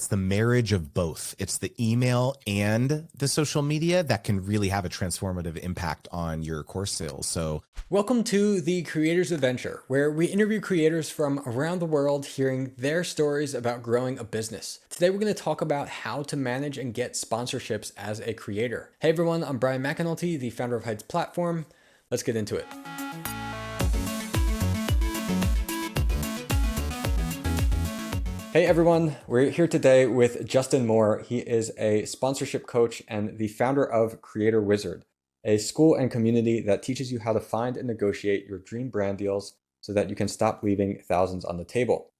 it's the marriage of both. It's the email and the social media that can really have a transformative impact on your course sales. So welcome to the Creators Adventure, where we interview creators from around the world, hearing their stories about growing a business. Today, we're going to talk about how to manage and get sponsorships as a creator. Hey everyone, I'm Brian McAnulty, the founder of Heights Platform. Let's get into it. Hey everyone, we're here today with Justin Moore. He is a sponsorship coach and the founder of Creator Wizard, a school and community that teaches you how to find and negotiate your dream brand deals so that you can stop leaving thousands on the table.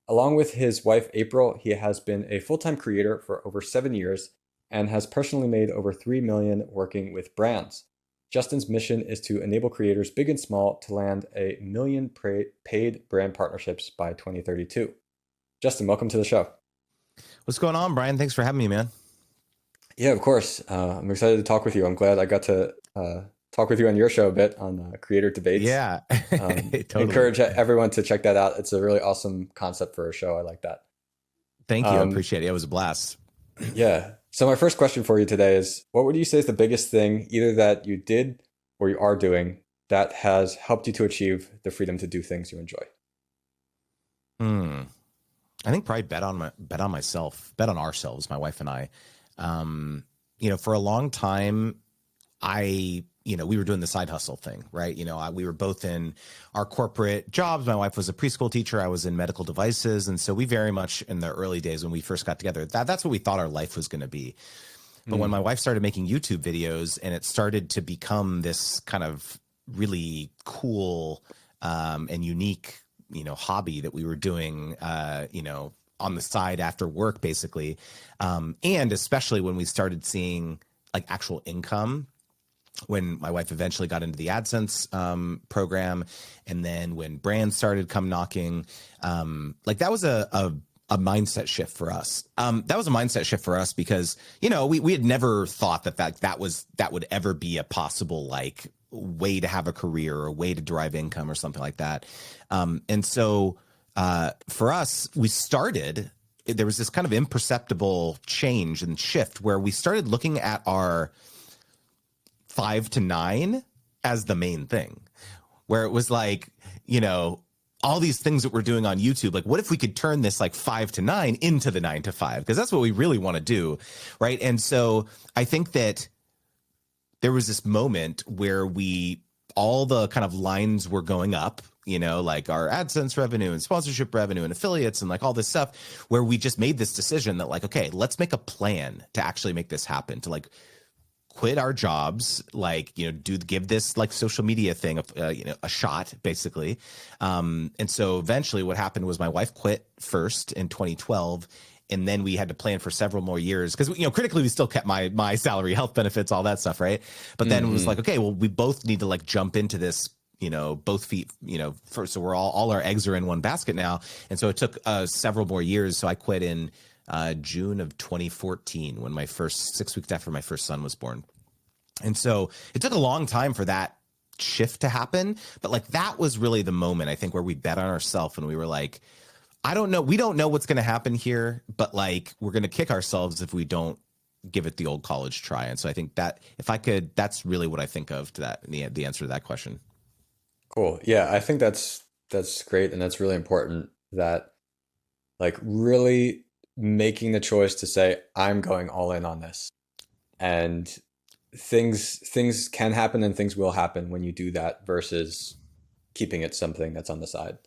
Along with his wife, April, he has been a full-time creator for over 7 years and has personally made over 3 million working with brands. Justin's mission is to enable creators big and small to land 1 million paid brand partnerships by 2032. Justin, welcome to the show. what's going on, Brian? Thanks for having me, man. Yeah, of course. I'm excited to talk with you. I'm glad I got to talk with you on your show a bit on Creator Debates. Yeah, totally. Encourage everyone to check that out. It's a really awesome concept for a show. I like that. Thank you. I appreciate it. It was a blast. Yeah. So my first question for you today is, what would you say is the biggest thing either that you did or you are doing that has helped you to achieve the freedom to do things you enjoy? I think probably bet on myself, bet on ourselves, my wife and I. For a long time, we were doing the side hustle thing, right? We were both in our corporate jobs. My wife was a preschool teacher. I was in medical devices. And so we very much in the early days when we first got together, that's what we thought our life was going to be. But when my wife started making YouTube videos and it started to become this kind of really cool and unique hobby that we were doing, on the side after work, basically. And especially when we started seeing like actual income, when my wife eventually got into the AdSense program. And then when brands started come knocking, that was a mindset shift for us. That was a mindset shift for us because, we had never thought that would ever be a possible way to have a career or a way to derive income or something like that. And so for us, there was this kind of imperceptible change and shift where we started looking at our 5 to 9 as the main thing, where it was all these things that we're doing on YouTube, what if we could turn this 5 to 9 into the 9 to 5? Because that's what we really want to do. Right. And so I think that there was this moment where all the kind of lines were going up, our AdSense revenue and sponsorship revenue and affiliates and all this stuff, where we just made this decision that okay, let's make a plan to actually make this happen, to quit our jobs, give this social media thing, a shot, basically. And so eventually what happened was my wife quit first in 2012. And then we had to plan for several more years because, critically, we still kept my salary, health benefits, all that stuff. Right. But then it was okay, well, we both need to jump into this, both feet, first. So we're all our eggs are in one basket now. And so it took several more years. So I quit in June of 2014 when 6 weeks after my first son was born. And so it took a long time for that shift to happen. But that was really the moment, I think, where we bet on ourselves and we were I don't know. We don't know what's going to happen here, but we're going to kick ourselves if we don't give it the old college try. And so I think that that's really what I think of to that, the answer to that question. Cool. Yeah. I think that's great. And that's really important that really making the choice to say, I'm going all in on this. And things can happen and things will happen when you do that versus keeping it something that's on the side.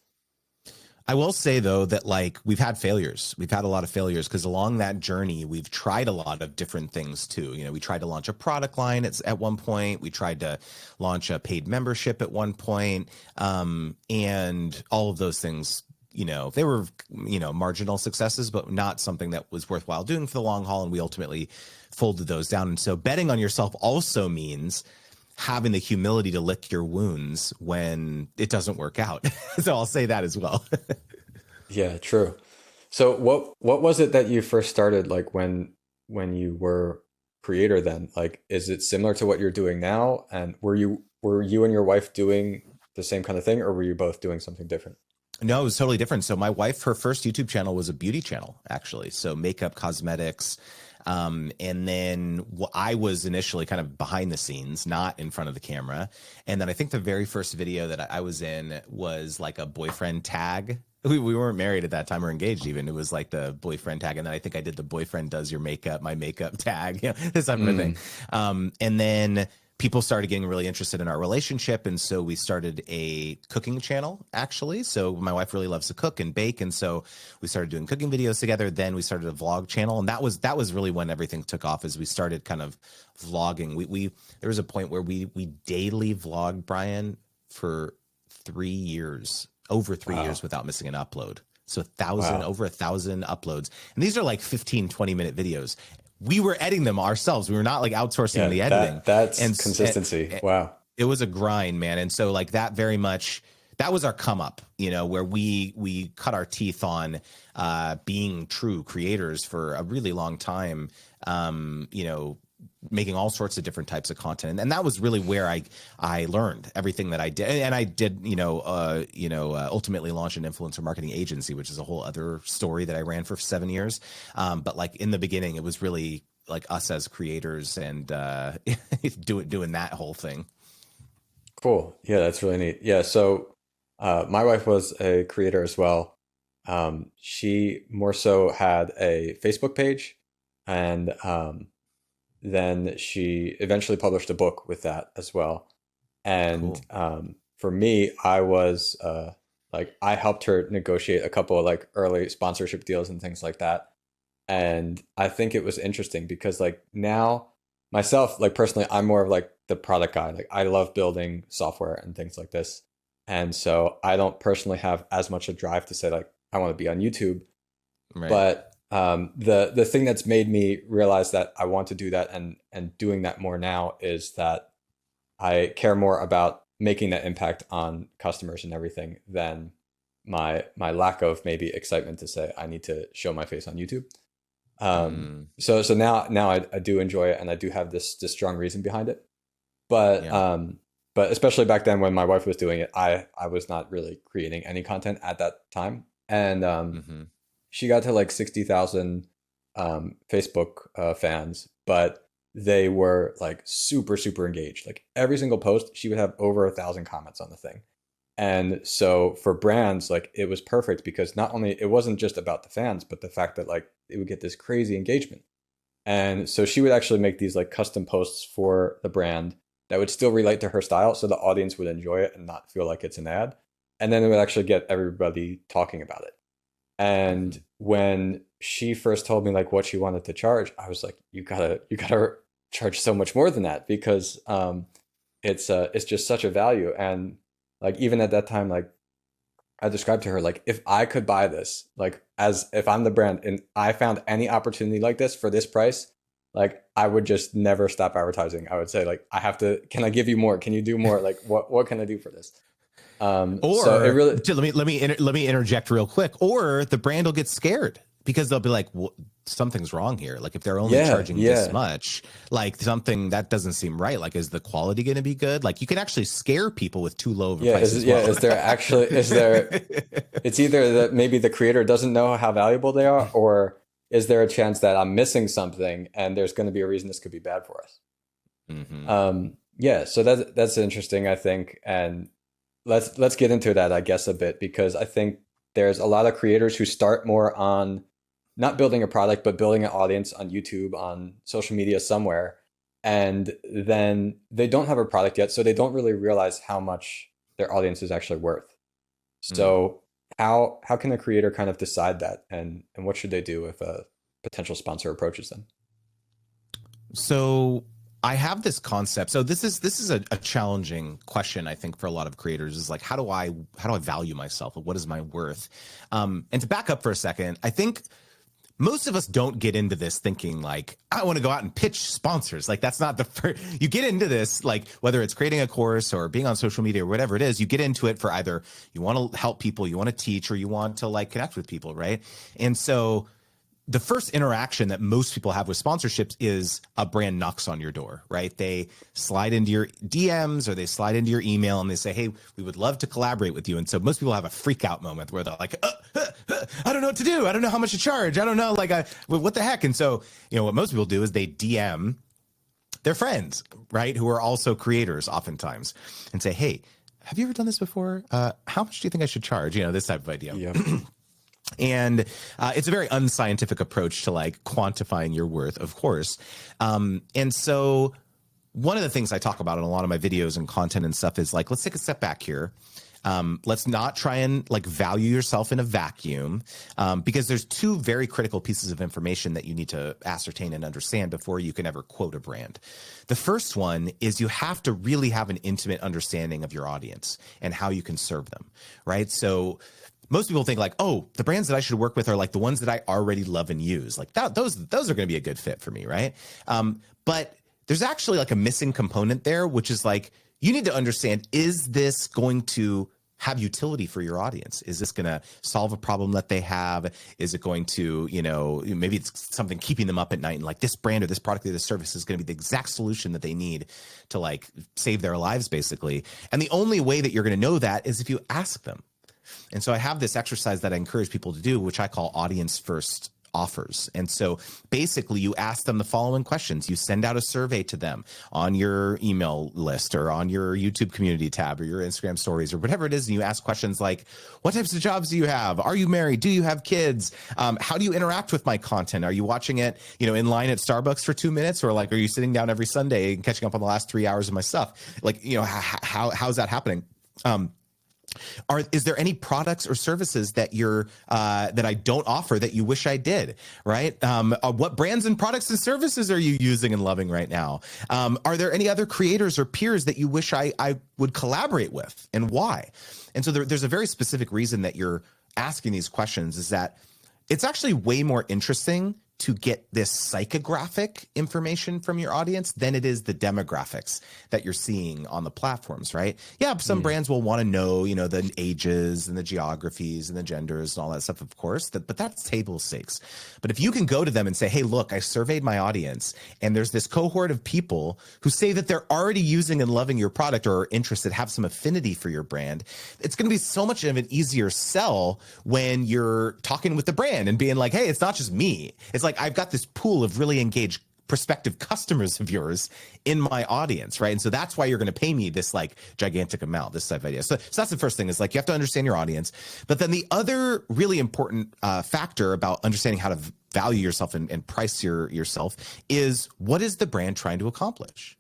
I will say, though, that we've had failures. We've had a lot of failures because along that journey, we've tried a lot of different things, too. We tried to launch a product line at one point. We tried to launch a paid membership at one point. And all of those things, they were, marginal successes, but not something that was worthwhile doing for the long haul. And we ultimately folded those down. And so betting on yourself also means having the humility to lick your wounds when it doesn't work out. So I'll say that as well. Yeah, true. So what was it that you first started when you were creator then? Is it similar to what you're doing now? And were you and your wife doing the same kind of thing, or were you both doing something different? No, it was totally different. So my wife, her first YouTube channel was a beauty channel, actually. So makeup, cosmetics. And then I was initially kind of behind the scenes, not in front of the camera. And then I think the very first video that I was in was like a boyfriend tag. We weren't married at that time or engaged even. It was like the boyfriend tag. And then I think I did the boyfriend does your makeup, my makeup tag, this type of thing. And then people started getting really interested in our relationship. And so we started a cooking channel, actually. So my wife really loves to cook and bake. And so we started doing cooking videos together. Then we started a vlog channel. And that was really when everything took off, as we started kind of vlogging. There was a point where we daily vlogged, Brian, for 3 years, over 3 years without missing an upload. So over 1,000 uploads. And these are like 15, 20-minute videos. We were editing them ourselves. We were not like outsourcing the editing. That's consistency. Wow. It was a grind, man. And so like that very much, that was our come up, where we cut our teeth on being true creators for a really long time, making all sorts of different types of content. And that was really where I learned everything that I did. And I did, ultimately launch an influencer marketing agency, which is a whole other story that I ran for 7 years. But like in the beginning, it was really like us as creators and doing that whole thing. Cool. Yeah, that's really neat. Yeah. So my wife was a creator as well. She more so had a Facebook page, and then she eventually published a book with that as well. And cool. For me, I was I helped her negotiate a couple of like early sponsorship deals and things like that. And I think it was interesting because like now myself, like personally, I'm more of like the product guy. Like I love building software and things like this. And so I don't personally have as much a drive to say like, I want to be on YouTube. Right. But the thing that's made me realize that I want to do that and doing that more now is that I care more about making that impact on customers and everything than my lack of maybe excitement to say I need to show my face on YouTube. So now I do enjoy it, and I do have this strong reason behind it. But but especially back then when my wife was doing it, I was not really creating any content at that time, and she got to like 60,000 Facebook fans, but they were like super, super engaged. Like every single post, she would have over 1,000 comments on the thing. And so for brands, like it was perfect because not only it wasn't just about the fans, but the fact that like it would get this crazy engagement. And so she would actually make these like custom posts for the brand that would still relate to her style, so the audience would enjoy it and not feel like it's an ad. And then it would actually get everybody talking about it. And when she first told me like what she wanted to charge, I was like, you gotta charge so much more than that, because it's just such a value. And like even at that time, like I described to her, like if I could buy this, like as if I'm the brand and I found any opportunity like this for this price, like I would just never stop advertising. I would say like, can I give you more? Can you do more? Like what can I do for this? Or so it really, let me interject real quick. Or the brand will get scared because they'll be like, well, something's wrong here. Like if they're only charging this much, like something that doesn't seem right. Like, is the quality going to be good? Like you can actually scare people with too low of a price. Is there it's either that maybe the creator doesn't know how valuable they are, or is there a chance that I'm missing something and there's going to be a reason this could be bad for us? So that's interesting, I think. And let's get into that, I guess, a bit, because I think there's a lot of creators who start more on not building a product, but building an audience on YouTube, on social media somewhere. And then they don't have a product yet, so they don't really realize how much their audience is actually worth. So how can a creator kind of decide that, and what should they do if a potential sponsor approaches them? So I have this concept. So this is a challenging question, I think, for a lot of creators, is like, how do I value myself? What is my worth? And to back up for a second, I think most of us don't get into this thinking like, I want to go out and pitch sponsors. Like that's not the first, you get into this, like whether it's creating a course or being on social media or whatever it is, you get into it for either you want to help people, you want to teach, or you want to like connect with people. Right. And so the first interaction that most people have with sponsorships is a brand knocks on your door, right? They slide into your DMs or they slide into your email and they say, hey, we would love to collaborate with you. And so most people have a freak out moment where they're like, I don't know what to do. I don't know how much to charge. I don't know, what the heck? And so, what most people do is they DM their friends, right, who are also creators oftentimes, and say, hey, have you ever done this before? How much do you think I should charge? This type of idea. Yeah. And it's a very unscientific approach to quantifying your worth, of course. And so one of the things I talk about in a lot of my videos and content and stuff is let's take a step back here. Let's not try and value yourself in a vacuum, because there's two very critical pieces of information that you need to ascertain and understand before you can ever quote a brand. The first one is you have to really have an intimate understanding of your audience and how you can serve them, right? So most people think oh, the brands that I should work with are the ones that I already love and use. Those are going to be a good fit for me, right? But there's actually a missing component there, which is you need to understand, is this going to have utility for your audience? Is this going to solve a problem that they have? Is it going to, maybe it's something keeping them up at night and this brand or this product or this service is going to be the exact solution that they need to save their lives, basically. And the only way that you're going to know that is if you ask them. And so I have this exercise that I encourage people to do, which I call audience first offers. And so basically you ask them the following questions. You send out a survey to them on your email list or on your YouTube community tab or your Instagram stories or whatever it is. And you ask questions like, what types of jobs do you have? Are you married? Do you have kids? How do you interact with my content? Are you watching it, in line at Starbucks for 2 minutes? Or are you sitting down every Sunday and catching up on the last 3 hours of my stuff? How's that happening? Is there any products or services that that I don't offer that you wish I did, right? What brands and products and services are you using and loving right now? Are there any other creators or peers that you wish I would collaborate with, and why? And so there's a very specific reason that you're asking these questions, is that it's actually way more interesting to get this psychographic information from your audience than it is the demographics that you're seeing on the platforms, right? Yeah, some brands will want to know, the ages and the geographies and the genders and all that stuff, of course, but that's table stakes. But if you can go to them and say, hey, look, I surveyed my audience and there's this cohort of people who say that they're already using and loving your product or are interested, have some affinity for your brand, it's going to be so much of an easier sell when you're talking with the brand and being like, hey, it's not just me. It's I've got this pool of really engaged prospective customers of yours in my audience, right? And so that's why you're going to pay me this gigantic amount, this type of idea. So that's the first thing, is you have to understand your audience. But then the other really important factor about understanding how to value yourself and price yourself is, what is the brand trying to accomplish?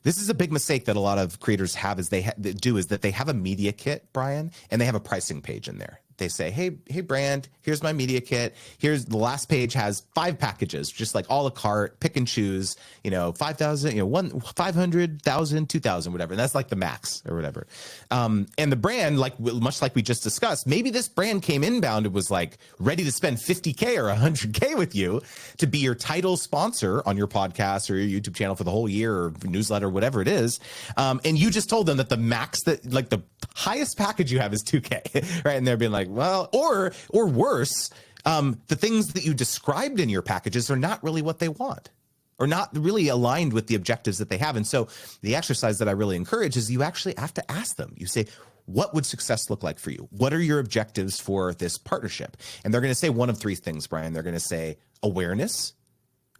This is a big mistake that a lot of creators have, is they have a media kit, Brian, and they have a pricing page in there. They say, hey brand, here's my media kit. Here's the last page has 5 packages, just a la carte, pick and choose, 5,000, 500,000, 2,000, whatever. And that's the max or whatever. And the brand, much like we just discussed, maybe this brand came inbound and was ready to spend 50K or 100K with you to be your title sponsor on your podcast or your YouTube channel for the whole year, or newsletter, whatever it is. And you just told them that the max, that the highest package you have is 2K, right? And they're being well, or worse, the things that you described in your packages are not really what they want, or not really aligned with the objectives that they have. And so the exercise that I really encourage is you actually have to ask them. You say, what would success look like for you? What are your objectives for this partnership? And they're going to say one of 3 things, Brian. They're going to say awareness,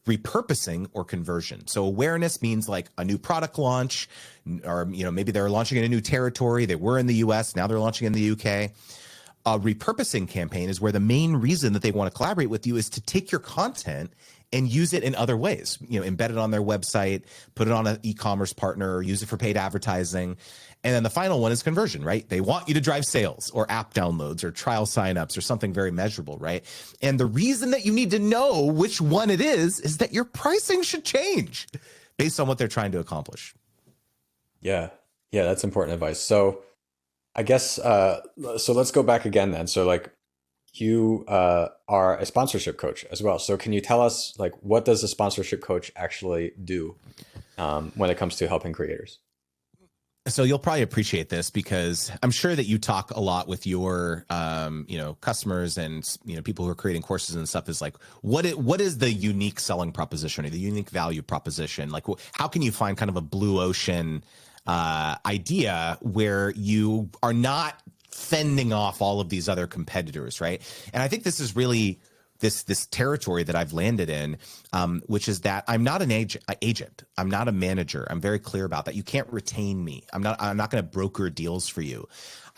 repurposing, or conversion. So awareness means a new product launch, or maybe they're launching in a new territory. They were in the US, now they're launching in the UK. A repurposing campaign is where the main reason that they want to collaborate with you is to take your content and use it in other ways, embed it on their website, put it on an e-commerce partner, or use it for paid advertising. And then the final one is conversion, right? They want you to drive sales or app downloads or trial signups or something very measurable, right? And the reason that you need to know which one it is that your pricing should change based on what they're trying to accomplish. Yeah, that's important advice. So I guess, so let's go back again then. So you are a sponsorship coach as well. So can you tell us what does a sponsorship coach actually do when it comes to helping creators? So you'll probably appreciate this because I'm sure that you talk a lot with your, customers and, people who are creating courses and stuff is like, what is the unique selling proposition or the unique value proposition? Like, how can you find kind of a blue ocean idea where you are not fending off all of these other competitors, right? And I think this is really this territory that I've landed in, which is that I'm not an agent. I'm not a manager. I'm very clear about that. You can't retain me. I'm not going to broker deals for you.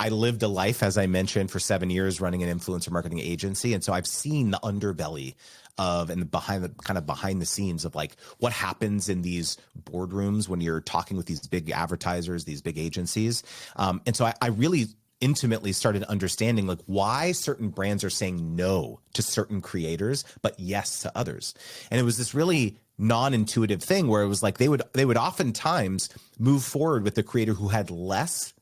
I lived a life, as I mentioned, for 7 years running an influencer marketing agency. And so I've seen the underbelly of and behind the scenes of like what happens in these boardrooms when you're talking with these big advertisers, these big agencies. And so I really intimately started understanding like why certain brands are saying no to certain creators, but yes to others. And it was this really non-intuitive thing where it was like they would oftentimes move forward with the creator who had less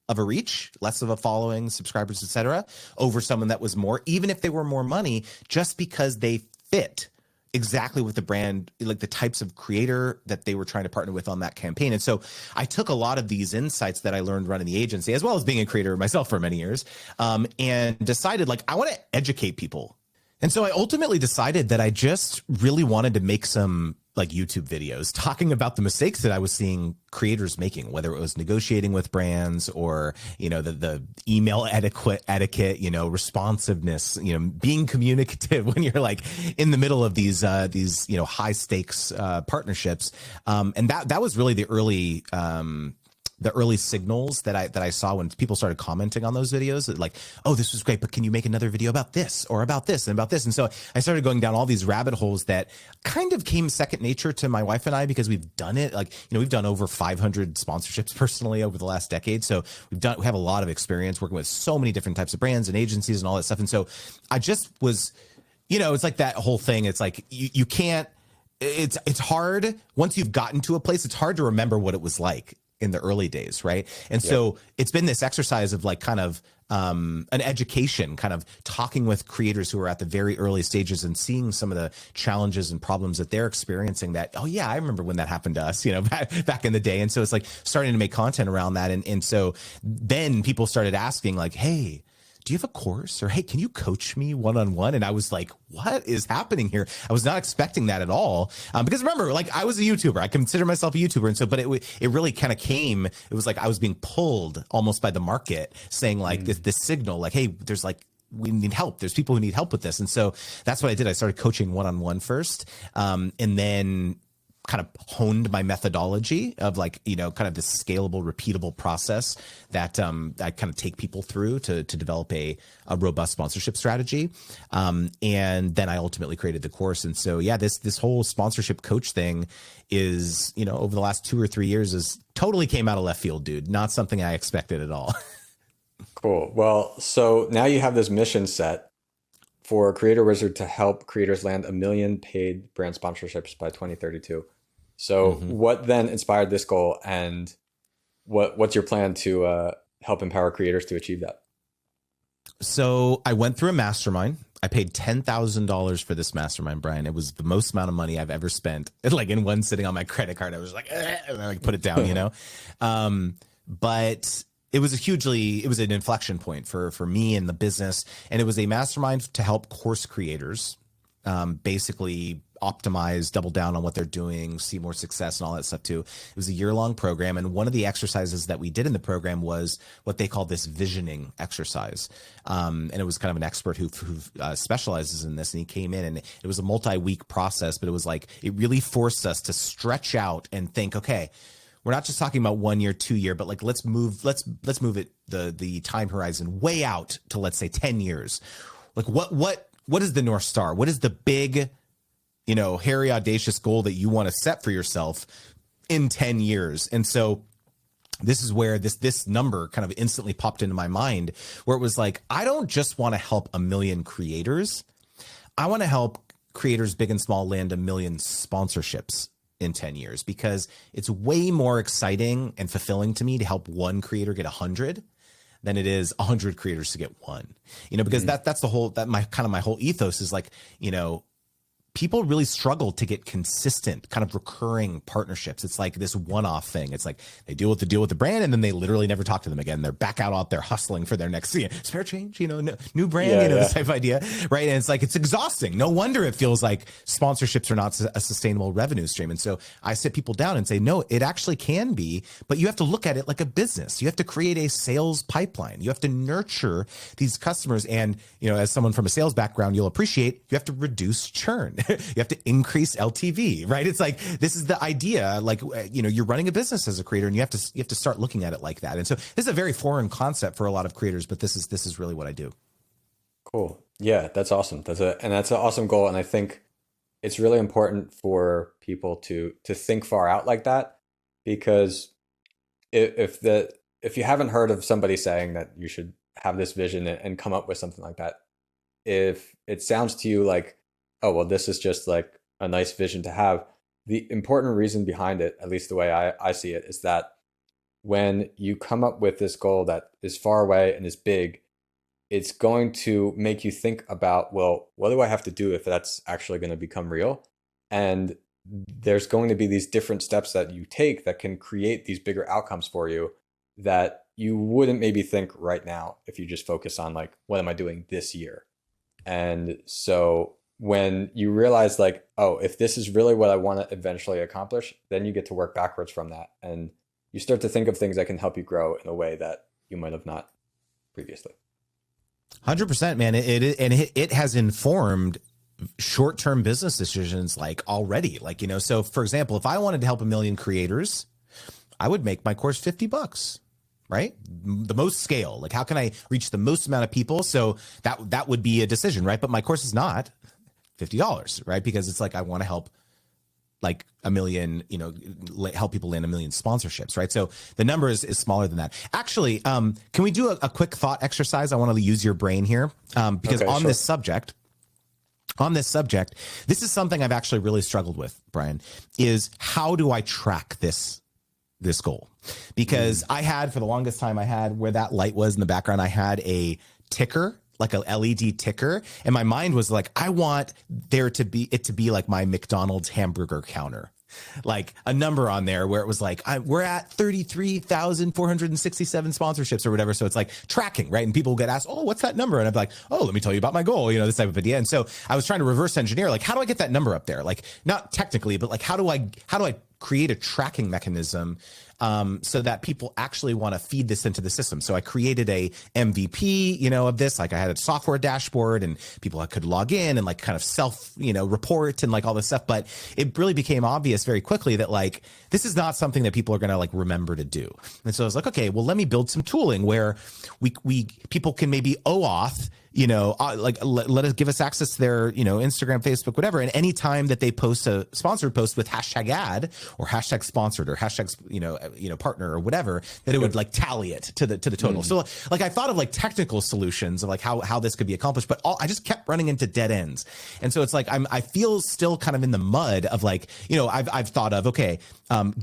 of a reach, less of a following, subscribers, etc., over someone that was more, even if they were more money, just because they fit exactly with the brand, like the types of creator that they were trying to partner with on that campaign. And so I took a lot of these insights that I learned running the agency, as well as being a creator myself for many years, and decided like, I want to educate people. And so I ultimately decided that I just really wanted to make some like YouTube videos talking about the mistakes that I was seeing creators making, whether it was negotiating with brands or, the email etiquette, responsiveness, being communicative when you're like in the middle of these high stakes partnerships. And that was really the early signals that I saw when people started commenting on those videos, like, oh, this was great, but can you make another video about this or about this and about this? And so I started going down all these rabbit holes that kind of came second nature to my wife and I, because we've done it. Like, we've done over 500 sponsorships personally over the last decade. So we have a lot of experience working with so many different types of brands and agencies and all that stuff. And so I just was, it's like that whole thing. It's like, you can't, it's hard once you've gotten to a place, it's hard to remember what it was like in the early days. Right. And so it's been this exercise of like kind of an education, kind of talking with creators who are at the very early stages and seeing some of the challenges and problems that they're experiencing that, oh yeah, I remember when that happened to us, back in the day. And so it's like starting to make content around that. And so then people started asking like, hey, do you have a course? Or, hey, can you coach me one-on-one? And I was like, what is happening here? I was not expecting that at all. Because remember, like I was a YouTuber, I consider myself a YouTuber. And so, but it really kind of came, it was like I was being pulled almost by the market saying like this signal, like, hey, there's like, we need help. There's people who need help with this. And so that's what I did. I started coaching one-on-one first. And then kind of honed my methodology of like, kind of this scalable, repeatable process that I kind of take people through to develop a robust sponsorship strategy. And then I ultimately created the course. And so, yeah, this whole sponsorship coach thing is, over the last 2 or 3 years is totally came out of left field, dude. Not something I expected at all. Cool. Well, so now you have this mission set for Creator Wizard to help creators land 1 million paid brand sponsorships by 2032. So what then inspired this goal, and what's your plan to help empower creators to achieve that? So I went through a mastermind. I paid $10,000 for this mastermind, Brian. It was the most amount of money I've ever spent. Like in one sitting on my credit card, I was like, and I like put it down, But it was an inflection point for me and the business. And it was a mastermind to help course creators basically optimize, double down on what they're doing, see more success and all that stuff too. It was a year-long program. And one of the exercises that we did in the program was what they call this visioning exercise. And it was kind of an expert who specializes in this. And he came in and it was a multi-week process, but it was like, it really forced us to stretch out and think, okay, we're not just talking about 1 year, 2 year, but like, let's move it, the time horizon way out to, let's say 10 years. Like what is the North Star? What is the big, hairy, audacious goal that you want to set for yourself in 10 years? And so this is where this number kind of instantly popped into my mind, where it was like, I don't just want to help 1 million creators. I want to help creators big and small land 1 million sponsorships in 10 years, because it's way more exciting and fulfilling to me to help one creator get 100 than it is 100 creators to get one, because that's the whole, my whole ethos is like, people really struggle to get consistent kind of recurring partnerships. It's like this one-off thing. It's like they deal with the brand and then they literally never talk to them again. They're back out there hustling for their next spare change, new brand, this type of idea, right? And it's like, it's exhausting. No wonder it feels like sponsorships are not a sustainable revenue stream. And so I sit people down and say, no, it actually can be, but you have to look at it like a business. You have to create a sales pipeline. You have to nurture these customers. And, as someone from a sales background, you'll appreciate you have to reduce churn. You have to increase LTV, right? It's like, this is the idea, like, you're running a business as a creator and you have to start looking at it like that. And so this is a very foreign concept for a lot of creators, but this is really what I do. Cool. Yeah, that's awesome. That's an awesome goal. And I think it's really important for people to think far out like that, because if you haven't heard of somebody saying that you should have this vision and come up with something like that, if it sounds to you like, oh, well, this is just like a nice vision to have, the important reason behind it, at least the way I see it, is that when you come up with this goal that is far away and is big, it's going to make you think about, well, what do I have to do if that's actually going to become real? And there's going to be these different steps that you take that can create these bigger outcomes for you that you wouldn't maybe think right now if you just focus on like, what am I doing this year? And so when you realize like, oh, if this is really what I want to eventually accomplish, then you get to work backwards from that. And you start to think of things that can help you grow in a way that you might have not previously. 100%, man. It has informed short-term business decisions like already, like, so for example, if I wanted to help 1 million creators, I would make my course $50, right? The most scale, like how can I reach the most amount of people? So that would be a decision, right? But my course is not $50, right? Because it's like, I want to help like 1 million, help people land 1 million sponsorships, right? So the number is smaller than that. Actually, can we do a quick thought exercise? I want to use your brain here because on this subject, this is something I've actually really struggled with, Brian, is how do I track this goal? Because I had, for the longest time, I had where that light was in the background, I had a ticker, like a LED ticker. And my mind was like, I want it to be like my McDonald's hamburger counter, like a number on there where it was like, we're at 33,467 sponsorships or whatever. So it's like tracking, right? And people get asked, oh, what's that number? And I'd be like, oh, let me tell you about my goal, this type of idea. And so I was trying to reverse engineer, like, how do I get that number up there? Like, not technically, but like, how do I create a tracking mechanism so that people actually want to feed this into the system. So I created a MVP, of this. Like I had a software dashboard and people could log in and like kind of self, report and like all this stuff. But it really became obvious very quickly that like, this is not something that people are going to like remember to do. And so I was like, okay, well, let me build some tooling where people can maybe OAuth, let us give us access to their, Instagram, Facebook, whatever. And anytime that they post a sponsored post with hashtag ad or hashtag sponsored or hashtag, partner or whatever, that it would like tally it to the total. So like I thought of like technical solutions of like how this could be accomplished, but I just kept running into dead ends. And so it's like, I feel still kind of in the mud of like, I've thought of, okay,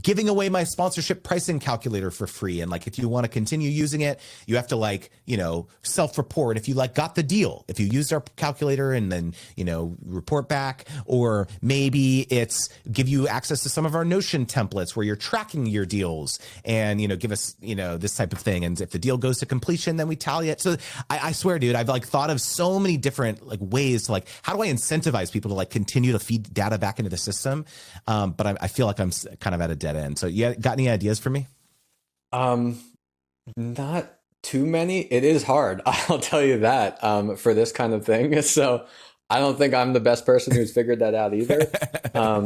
giving away my sponsorship pricing calculator for free. And like, if you want to continue using it, you have to like, self-report if you like got the deal, if you used our calculator and then, report back, or maybe it's give you access to some of our Notion templates where you're tracking your deals and, give us, this type of thing. And if the deal goes to completion, then we tally it. So I swear, dude, I've like thought of so many different like ways to like, how do I incentivize people to like continue to feed data back into the system? But I feel like I'm kind of at a dead end. So you got any ideas for me? Not too many. It is hard. I'll tell you that, for this kind of thing. So I don't think I'm the best person who's figured that out either.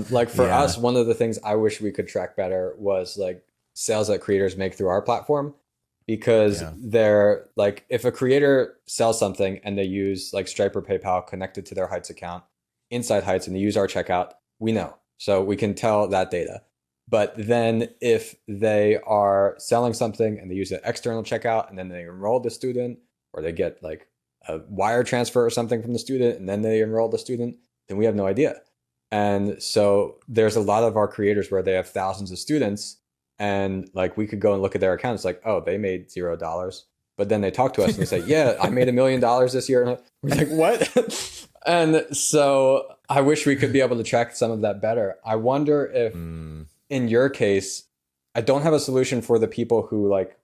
Like for us, one of the things I wish we could track better was like sales that creators make through our platform, because they're like, if a creator sells something and they use like Stripe or PayPal connected to their Heights account inside Heights and they use our checkout, we know. So we can tell that data. But then if they are selling something and they use an external checkout and then they enroll the student, or they get like a wire transfer or something from the student and then they enroll the student, then we have no idea. And so there's a lot of our creators where they have thousands of students and like we could go and look at their accounts like, oh, they made $0. But then they talk to us and they say, yeah, I made $1 million this year. And we're like, what? And so I wish we could be able to track some of that better. I wonder if in your case, I don't have a solution for the people who like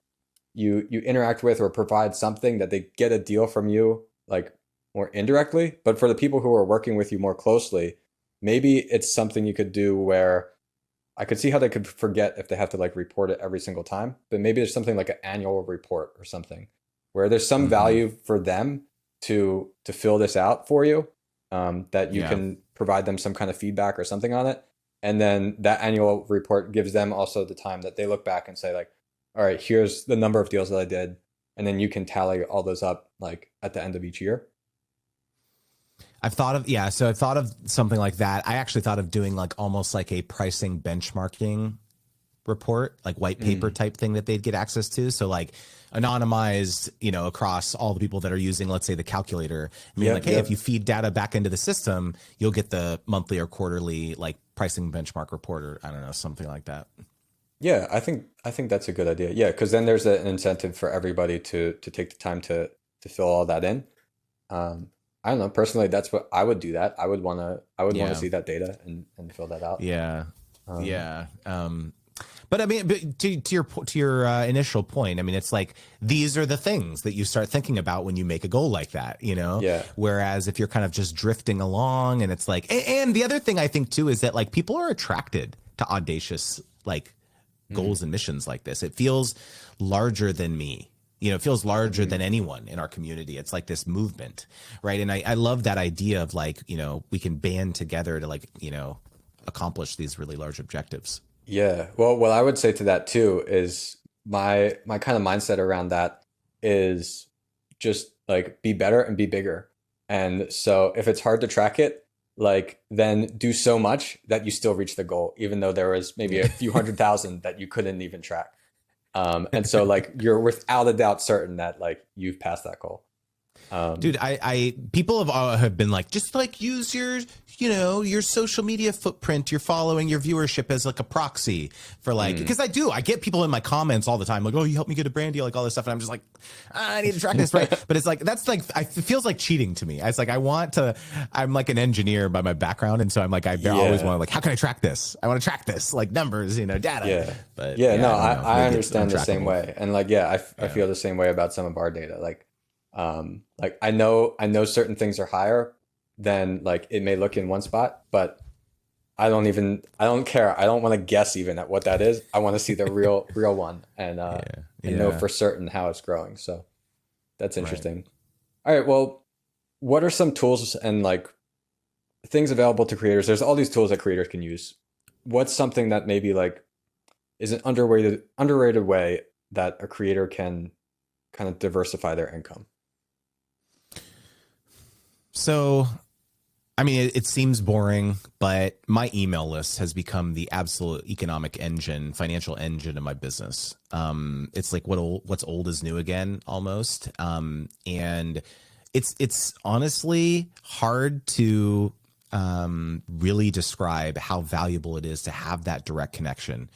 you interact with or provide something that they get a deal from you like more indirectly. But for the people who are working with you more closely, maybe it's something you could do where I could see how they could forget if they have to like report it every single time. But maybe there's something like an annual report or something where there's some value for them to fill this out for you, that you can provide them some kind of feedback or something on it. And then that annual report gives them also the time that they look back and say like, all right, here's the number of deals that I did. And then you can tally all those up like at the end of each year. I've thought of something like that. I actually thought of doing like almost like a pricing benchmarking report, like white paper type thing that they'd get access to. So like anonymized, across all the people that are using, let's say, the calculator. I mean, hey, if you feed data back into the system, you'll get the monthly or quarterly like pricing benchmark report, or I don't know, something like that. Yeah, I think that's a good idea. Yeah, because then there's an incentive for everybody to take the time to fill all that in. I don't know. Personally, that's what I would do. That I would want to see that data and fill that out. Yeah, but I mean, but to your initial point, I mean, it's like these are the things that you start thinking about when you make a goal like that, Yeah. Whereas if you're kind of just drifting along, and it's like, and the other thing I think too is that like people are attracted to audacious like goals and missions like this. It feels larger than me. It feels larger than anyone in our community. It's like this movement, right? And I love that idea of like, we can band together to like, accomplish these really large objectives. Yeah. Well, what I would say to that too is my kind of mindset around that is just like be better and be bigger. And so if it's hard to track it, like then do so much that you still reach the goal, even though there was maybe a few 100,000 that you couldn't even track. And so like you're without a doubt certain that like you've passed that goal. Dude, I people have been like, just like use your, your social media footprint, your following, your viewership as like a proxy for like, because I get people in my comments all the time like, oh, you helped me get a brand deal, like all this stuff. And I'm just like, I need to track this, right? But it's like, that's like, it feels like cheating to me. It's like, I'm like an engineer by my background. And so I'm like, I always want to like, how can I track this? I want to track this, like numbers, data. Yeah. But no, I understand the same way. And like, I feel the same way about some of our data. Like I know certain things are higher than like it may look in one spot, but I don't care. I don't want to guess even at what that is. I want to see the real one and know for certain how it's growing. So that's interesting. Right. All right. Well, what are some tools and like things available to creators? There's all these tools that creators can use. What's something that maybe like is an underrated way that a creator can kind of diversify their income? So, I mean, it seems boring, but my email list has become the absolute economic engine, financial engine of my business. It's like what's old is new again, almost. And it's honestly hard to really describe how valuable it is to have that direct connection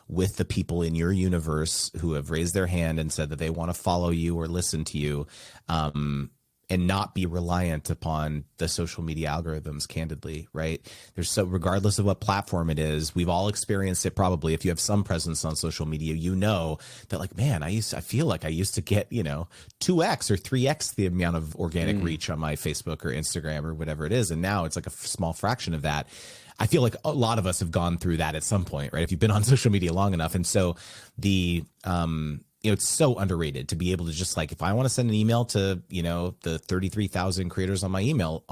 with the people in your universe who have raised their hand and said that they want to follow you or listen to you, and not be reliant upon the social media algorithms, candidly, right? Regardless of what platform it is, we've all experienced it probably. If you have some presence on social media, that like, man, I feel like I used to get, 2x or 3x the amount of organic reach on my Facebook or Instagram or whatever it is. And now it's like a small fraction of that. I feel like a lot of us have gone through that at some point, right? If you've been on social media long enough. And so it's so underrated to be able to just like, if I want to send an email to, the 33,000 creators on my email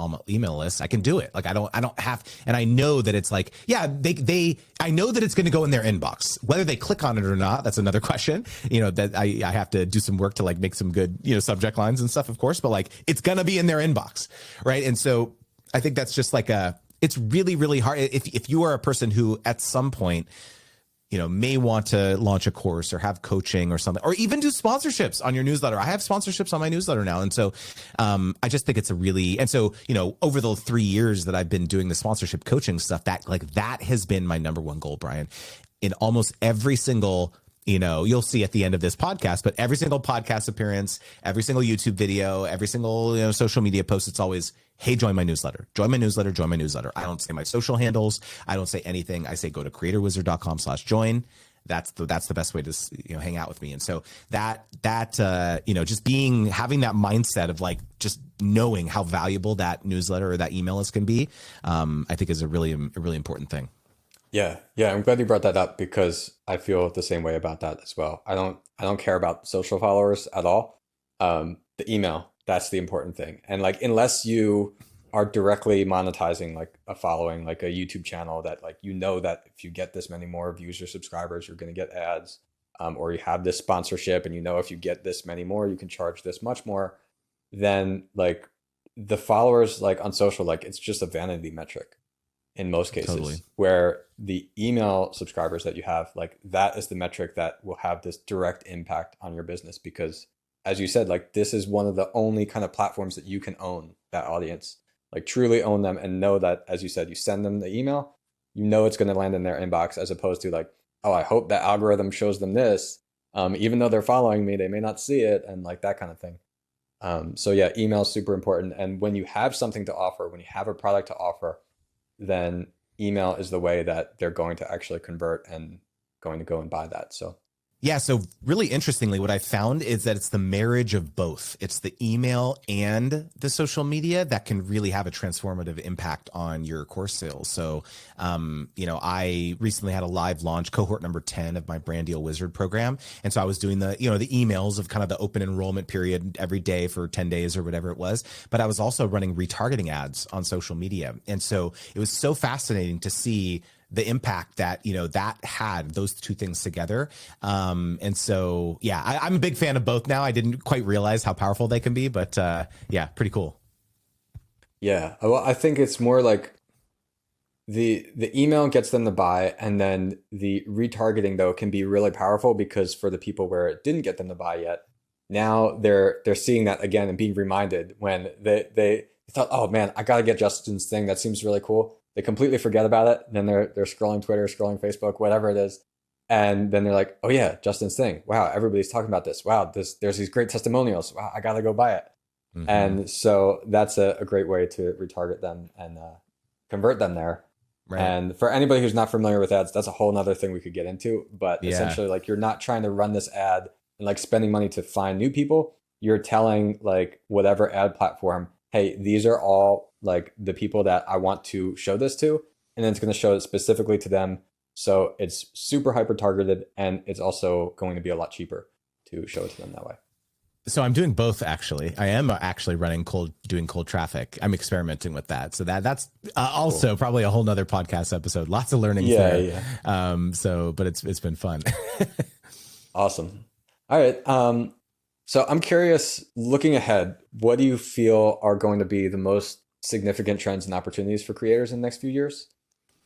list, I can do it. Like, I don't have, and I know that it's like, I know that it's going to go in their inbox, whether they click on it or not. That's another question, that I have to do some work to like make some good, subject lines and stuff, of course, but like, it's going to be in their inbox. Right. And so I think that's just like it's really, really hard. If you are a person who at some point, may want to launch a course or have coaching or something, or even do sponsorships on your newsletter. I have sponsorships on my newsletter now. And so I just think it's over the 3 years that I've been doing the sponsorship coaching stuff, that has been my number one goal, Brian. In almost every single, you'll see at the end of this podcast, but every single podcast appearance, every single YouTube video, every single, social media post, it's always, hey, join my newsletter, join my newsletter, join my newsletter. I don't say my social handles. I don't say anything. I say, go to creatorwizard.com/join. That's the best way to, hang out with me. And so that just having that mindset of like, just knowing how valuable that newsletter or that email list can be, I think is a really important thing. Yeah. I'm glad you brought that up because I feel the same way about that as well. I don't care about social followers at all. The email, that's the important thing. And like, unless you are directly monetizing like a following, like a YouTube channel that like, that if you get this many more views or subscribers, you're going to get ads, or you have this sponsorship and if you get this many more, you can charge this much more, then like the followers like on social, like it's just a vanity metric in most cases. Totally. Where the email subscribers that you have, like that is the metric that will have this direct impact on your business because as you said, like this is one of the only kind of platforms that you can own that audience. Like truly own them and know that, as you said, you send them the email, it's going to land in their inbox as opposed to like, oh, I hope that algorithm shows them this. Even though they're following me, they may not see it and like that kind of thing. So yeah, email is super important. And when you have something to offer, when you have a product to offer, then email is the way that they're going to actually convert and going to go and buy that. So yeah. So really interestingly, what I found is that it's the marriage of both. It's the email and the social media that can really have a transformative impact on your course sales. So, I recently had a live launch, cohort number 10 of my Brand Deal Wizard program. And so I was doing the emails of kind of the open enrollment period every day for 10 days or whatever it was. But I was also running retargeting ads on social media. And so it was so fascinating to see the impact that, that had those two things together. And so, yeah, I'm a big fan of both now. I didn't quite realize how powerful they can be, but yeah, pretty cool. Yeah. Well, I think it's more like the email gets them to buy, and then the retargeting though can be really powerful because for the people where it didn't get them to buy yet, now they're seeing that again and being reminded when they thought, oh man, I got to get Justin's thing. That seems really cool. They completely forget about it. Then they're scrolling Twitter, scrolling Facebook, whatever it is. And then they're like, oh yeah, Justin's thing. Wow, everybody's talking about this. Wow, there's these great testimonials. Wow, I got to go buy it. Mm-hmm. And so that's a great way to retarget them and convert them there. Right. And for anybody who's not familiar with ads, that's a whole nother thing we could get into. But essentially, like you're not trying to run this ad and like spending money to find new people. You're telling like whatever ad platform, hey, these are all like the people that I want to show this to, and then it's going to show it specifically to them. So it's super hyper targeted, and it's also going to be a lot cheaper to show it to them that way. So I'm doing both, actually. I am actually doing cold traffic. I'm experimenting with that. So that's also cool. Probably a whole nother podcast episode. Lots of learning there. Yeah. But it's been fun. Awesome. All right. So I'm curious, looking ahead, what do you feel are going to be the most significant trends and opportunities for creators in the next few years?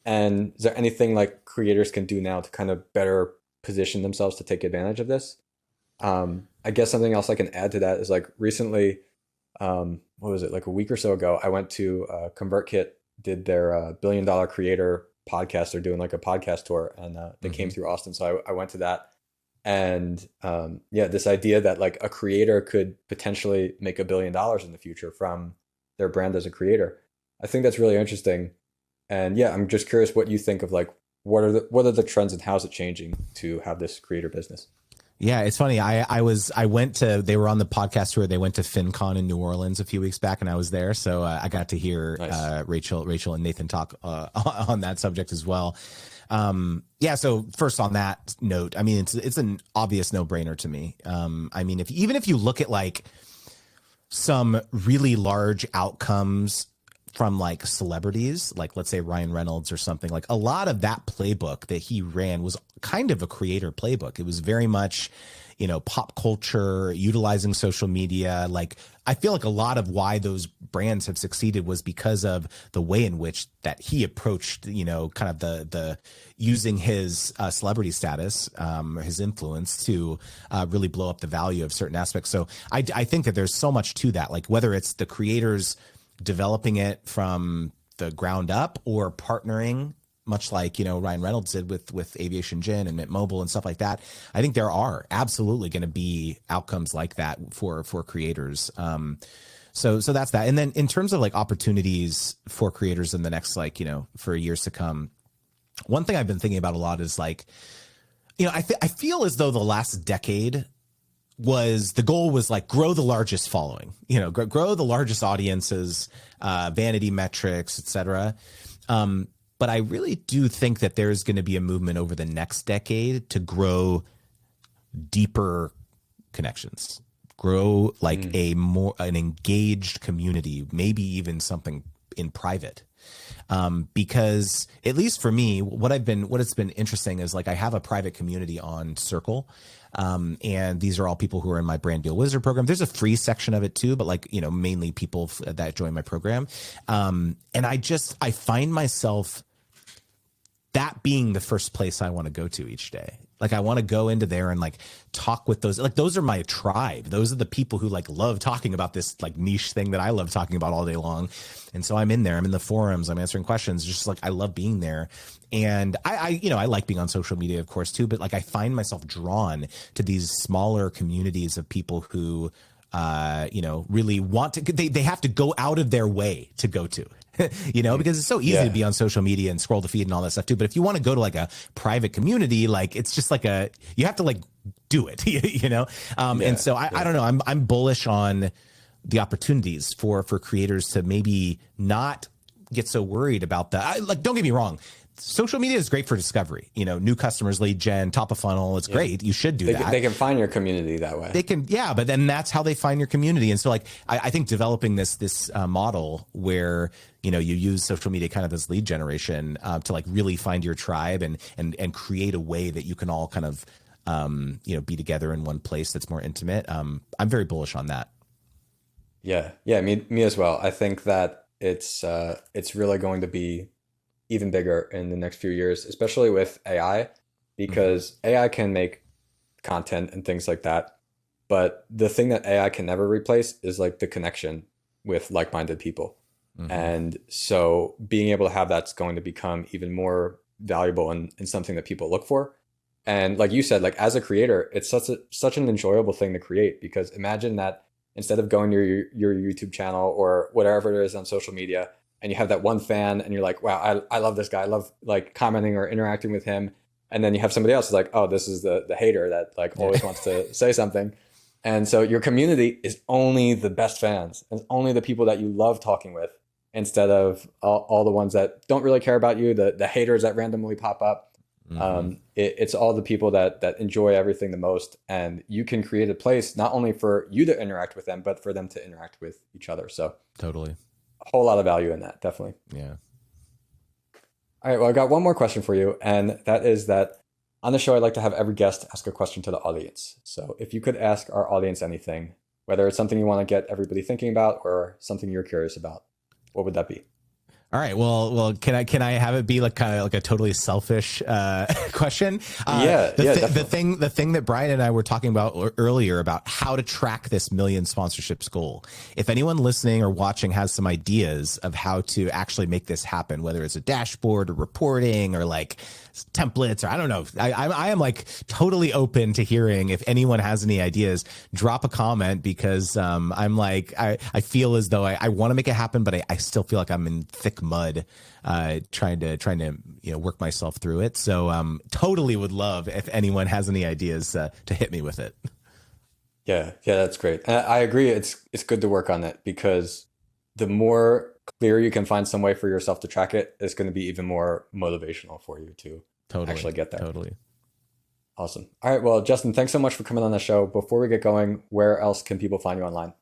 And is there anything like creators can do now to kind of better position themselves to take advantage of this? I guess something else I can add to that is like recently, what was it, like a week or so ago, I went to ConvertKit, did their $1 Billion Creator podcast. They're doing like a podcast tour, and they came through Austin. So I went to that. And this idea that like a creator could potentially make $1 billion in the future from their brand as a creator. I think that's really interesting. And yeah, I'm just curious what you think of like, what are the trends and how is it changing to have this creator business? Yeah, it's funny. They were on the podcast tour. They went to FinCon in New Orleans a few weeks back, and I was there. So I got to hear nice. Rachel and Nathan talk on that subject as well. So first on that note, I mean, it's an obvious no-brainer to me. I mean, if you look at like some really large outcomes from like celebrities, like let's say Ryan Reynolds or something, like a lot of that playbook that he ran was kind of a creator playbook. It was very much, pop culture, utilizing social media. Like I feel like a lot of why those brands have succeeded was because of the way in which that he approached, kind of the using his celebrity status, his influence to really blow up the value of certain aspects. So I think that there's so much to that, like whether it's the creators developing it from the ground up or partnering much like, Ryan Reynolds did with Aviation Gin and Mint Mobile and stuff like that. I think there are absolutely going to be outcomes like that for creators. So that's that. And then in terms of like opportunities for creators in the next, like, for years to come, one thing I've been thinking about a lot is like, I feel as though the last decade the goal was like grow the largest following, grow the largest audiences, vanity metrics, etc. But I really do think that there's going to be a movement over the next decade to grow deeper connections, grow like an engaged community, maybe even something in private. Because at least for me, what it's been interesting is like I have a private community on Circle. And these are all people who are in my Brand Deal Wizard program. There's a free section of it too, but like, mainly people that join my program. And I find myself that being the first place I want to go to each day. Like I want to go into there and like talk with those are my tribe. Those are the people who like love talking about this like niche thing that I love talking about all day long. And so I'm in there, I'm in the forums, I'm answering questions, just like I love being there. And I like being on social media, of course, too, but like I find myself drawn to these smaller communities of people who really want to, they have to go out of their way to go to, because it's so easy to be on social media and scroll the feed and all that stuff too. But if you want to go to like a private community, like it's just like you have to like do it, And so I don't know, I'm bullish on the opportunities for creators to maybe not get so worried about that. Like, don't get me wrong. Social media is great for discovery, new customers, lead gen, top of funnel. It's great. You should do that. They can find your community that way. They can. Yeah. But then that's how they find your community. And so like, I think developing this model where, you use social media kind of as lead generation to like really find your tribe and create a way that you can all kind of, be together in one place that's more intimate. I'm very bullish on that. Yeah. Yeah. Me as well. I think that it's really going to be even bigger in the next few years, especially with AI, because AI can make content and things like that. But the thing that AI can never replace is like the connection with like-minded people. And so being able to have that's going to become even more valuable and something that people look for. And like you said, like as a creator, it's such an enjoyable thing to create, because imagine that instead of going to your YouTube channel or whatever it is on social media, and you have that one fan and you're like, wow, I love this guy. I love like commenting or interacting with him. And then you have somebody else who's like, oh, this is the hater that like always wants to say something. And so your community is only the best fans and only the people that you love talking with, instead of all the ones that don't really care about you, the haters that randomly pop up. It's all the people that enjoy everything the most. And you can create a place not only for you to interact with them, but for them to interact with each other. So totally. A whole lot of value in that, definitely. Yeah. All right, well, I got one more question for you, and that is that on the show, I'd like to have every guest ask a question to the audience. So if you could ask our audience anything, whether it's something you want to get everybody thinking about or something you're curious about, what would that be? All right. Well, can I have it be like kind of like a totally selfish question? The thing that Brian and I were talking about earlier about how to track this million sponsorships goal. If anyone listening or watching has some ideas of how to actually make this happen, whether it's a dashboard or reporting or like templates or I don't know, I am like totally open to hearing if anyone has any ideas. Drop a comment, because I'm like I feel as though I want to make it happen, but I still feel like I'm in thick mud trying to work myself through it. So totally would love if anyone has any ideas to hit me with it. Yeah, that's great. And I agree. It's good to work on it, because the more clear you can find some way for yourself to track it, it's going to be even more motivational for you to actually get there. Totally. Awesome. All right. Well, Justin, thanks so much for coming on the show. Before we get going, where else can people find you online?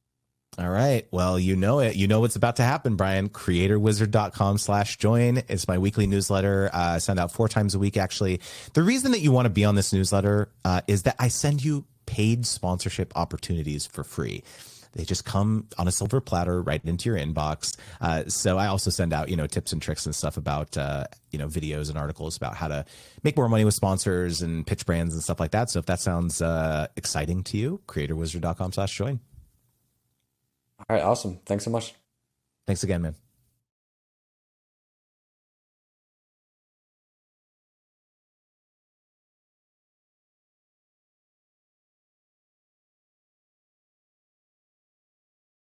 All right. Well, you know it. You know what's about to happen, Brian. Creatorwizard.com/join. It's my weekly newsletter. I send out 4 times a week, actually. The reason that you want to be on this newsletter is that I send you paid sponsorship opportunities for free. They just come on a silver platter right into your inbox. So I also send out, tips and tricks and stuff about, videos and articles about how to make more money with sponsors and pitch brands and stuff like that. So if that sounds exciting to you, creatorwizard.com/join. All right. Awesome. Thanks so much. Thanks again, man.